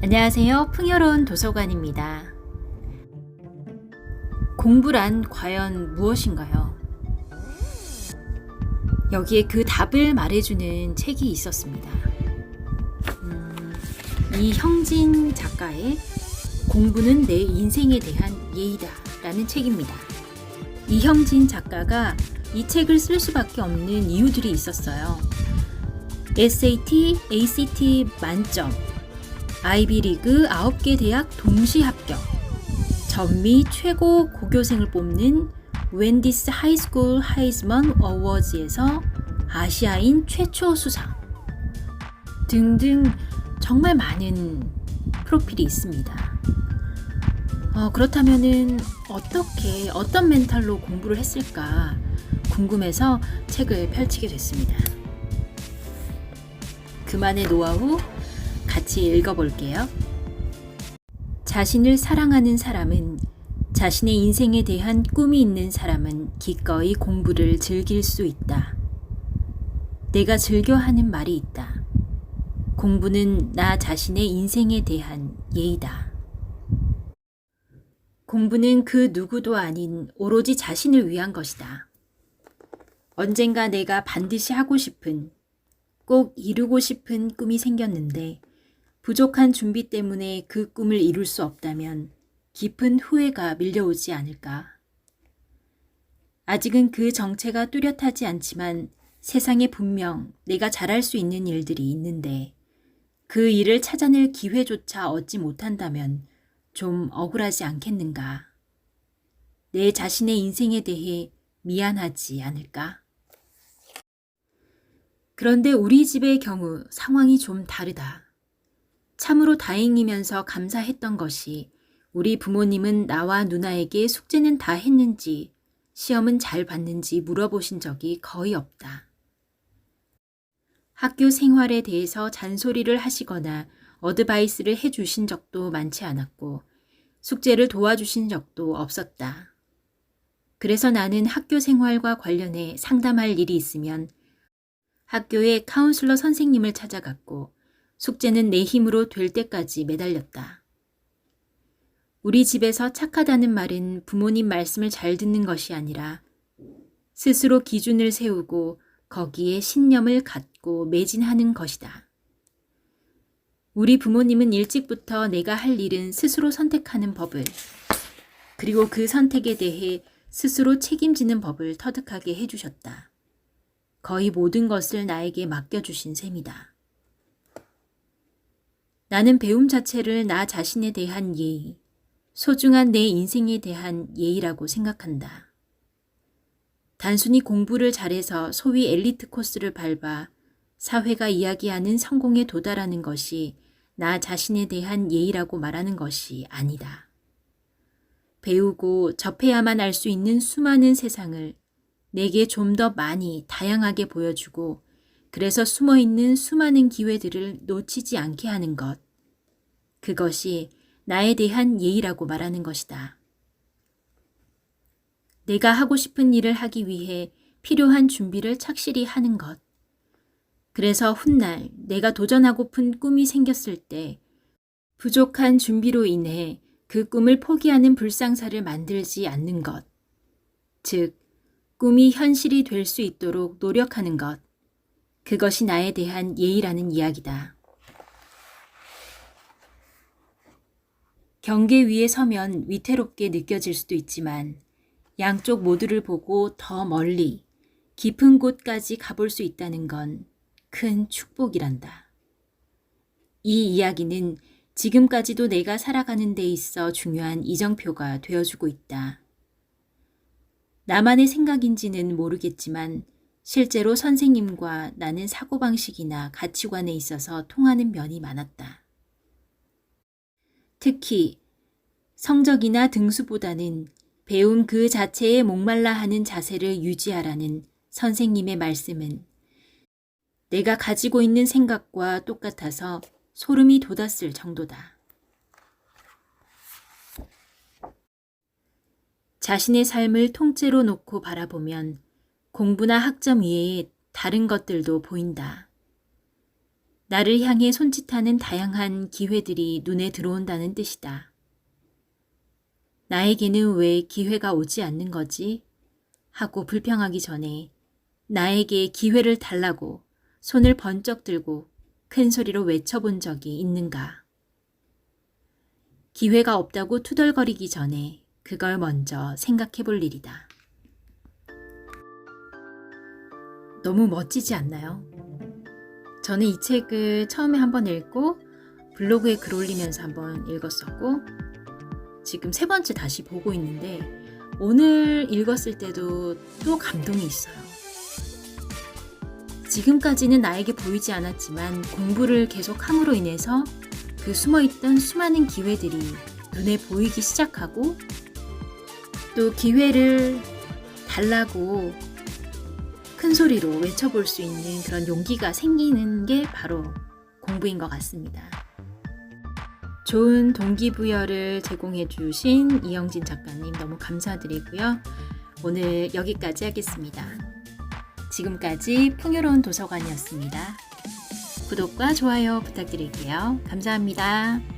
안녕하세요. 풍요로운 도서관입니다. 공부란 과연 무엇인가요? 여기에 그 답을 말해주는 책이 있었습니다. 이형진 작가의 공부는 내 인생에 대한 예의다 라는 책입니다. 이형진 작가가 이 책을 쓸 수밖에 없는 이유들이 있었어요. SAT, ACT 만점, 아이비리그 9개 대학 동시 합격, 전미 최고 고교생을 뽑는 웬디스 하이스쿨 하이즈먼 어워즈에서 아시아인 최초 수상 등등 정말 많은 프로필이 있습니다. 그렇다면은 어떤 멘탈로 공부를 했을까 궁금해서 책을 펼치게 됐습니다. 그만의 노하우 같이 읽어볼게요. 자신을 사랑하는 사람은, 자신의 인생에 대한 꿈이 있는 사람은 기꺼이 공부를 즐길 수 있다. 내가 즐겨 하는 말이 있다. 공부는 나 자신의 인생에 대한 예의다. 공부는 그 누구도 아닌 오로지 자신을 위한 것이다. 언젠가 내가 반드시 하고 싶은, 꼭 이루고 싶은 꿈이 생겼는데 부족한 준비 때문에 그 꿈을 이룰 수 없다면 깊은 후회가 밀려오지 않을까. 아직은 그 정체가 뚜렷하지 않지만 세상에 분명 내가 잘할 수 있는 일들이 있는데 그 일을 찾아낼 기회조차 얻지 못한다면 좀 억울하지 않겠는가. 내 자신의 인생에 대해 미안하지 않을까. 그런데 우리 집의 경우 상황이 좀 다르다. 참으로 다행이면서 감사했던 것이 우리 부모님은 나와 누나에게 숙제는 다 했는지 시험은 잘 봤는지 물어보신 적이 거의 없다. 학교 생활에 대해서 잔소리를 하시거나 어드바이스를 해주신 적도 많지 않았고 숙제를 도와주신 적도 없었다. 그래서 나는 학교 생활과 관련해 상담할 일이 있으면 학교의 카운슬러 선생님을 찾아갔고 숙제는 내 힘으로 될 때까지 매달렸다. 우리 집에서 착하다는 말은 부모님 말씀을 잘 듣는 것이 아니라 스스로 기준을 세우고 거기에 신념을 갖고 매진하는 것이다. 우리 부모님은 일찍부터 내가 할 일은 스스로 선택하는 법을, 그리고 그 선택에 대해 스스로 책임지는 법을 터득하게 해주셨다. 거의 모든 것을 나에게 맡겨주신 셈이다. 나는 배움 자체를 나 자신에 대한 예의, 소중한 내 인생에 대한 예의라고 생각한다. 단순히 공부를 잘해서 소위 엘리트 코스를 밟아 사회가 이야기하는 성공에 도달하는 것이 나 자신에 대한 예의라고 말하는 것이 아니다. 배우고 접해야만 알 수 있는 수많은 세상을 내게 좀 더 많이 다양하게 보여주고 그래서 숨어있는 수많은 기회들을 놓치지 않게 하는 것. 그것이 나에 대한 예의라고 말하는 것이다. 내가 하고 싶은 일을 하기 위해 필요한 준비를 착실히 하는 것. 그래서 훗날 내가 도전하고픈 꿈이 생겼을 때 부족한 준비로 인해 그 꿈을 포기하는 불상사를 만들지 않는 것. 즉, 꿈이 현실이 될 수 있도록 노력하는 것. 그것이 나에 대한 예의라는 이야기다. 경계 위에 서면 위태롭게 느껴질 수도 있지만 양쪽 모두를 보고 더 멀리 깊은 곳까지 가볼 수 있다는 건 큰 축복이란다. 이 이야기는 지금까지도 내가 살아가는 데 있어 중요한 이정표가 되어주고 있다. 나만의 생각인지는 모르겠지만 실제로 선생님과 나는 사고방식이나 가치관에 있어서 통하는 면이 많았다. 특히 성적이나 등수보다는 배움 그 자체에 목말라 하는 자세를 유지하라는 선생님의 말씀은 내가 가지고 있는 생각과 똑같아서 소름이 돋았을 정도다. 자신의 삶을 통째로 놓고 바라보면 공부나 학점 외에 다른 것들도 보인다. 나를 향해 손짓하는 다양한 기회들이 눈에 들어온다는 뜻이다. 나에게는 왜 기회가 오지 않는 거지? 하고 불평하기 전에 나에게 기회를 달라고 손을 번쩍 들고 큰 소리로 외쳐본 적이 있는가? 기회가 없다고 투덜거리기 전에 그걸 먼저 생각해 볼 일이다. 너무 멋지지 않나요? 저는 이 책을 처음에 한번 읽고 블로그에 글 올리면서 한번 읽었었고 지금 세 번째 다시 보고 있는데 오늘 읽었을 때도 또 감동이 있어요. 지금까지는 나에게 보이지 않았지만 공부를 계속함으로 인해서 그 숨어있던 수많은 기회들이 눈에 보이기 시작하고 또 기회를 달라고 큰 소리로 외쳐볼 수 있는 그런 용기가 생기는 게 바로 공부인 것 같습니다. 좋은 동기부여를 제공해 주신 이영진 작가님 너무 감사드리고요. 오늘 여기까지 하겠습니다. 지금까지 풍요로운 도서관이었습니다. 구독과 좋아요 부탁드릴게요. 감사합니다.